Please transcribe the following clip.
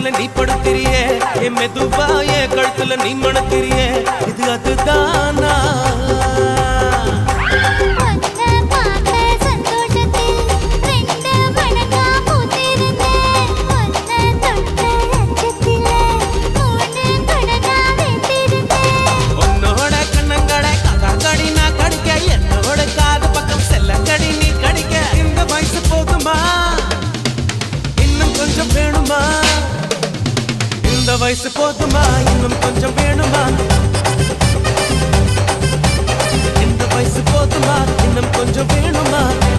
மேல நீ படுத்திரியே என் மெதுவா என் கழுத்துல நீ மணத்திரியே இது அதுதானா உன்னோட கண்ணங்கடை கதாங்கடி நான் கடிக்க என்னோட காது பக்கம் செல்லங்கடி நீ கடிக்க இந்த வயசு போதுமா இன்னும் கொஞ்சம் வேணுமா இந்த வயசு போதுமா இன்னும் கொஞ்சம் வேணுமா இந்த வயசு போதுமா இன்னும் கொஞ்சம் வேணுமா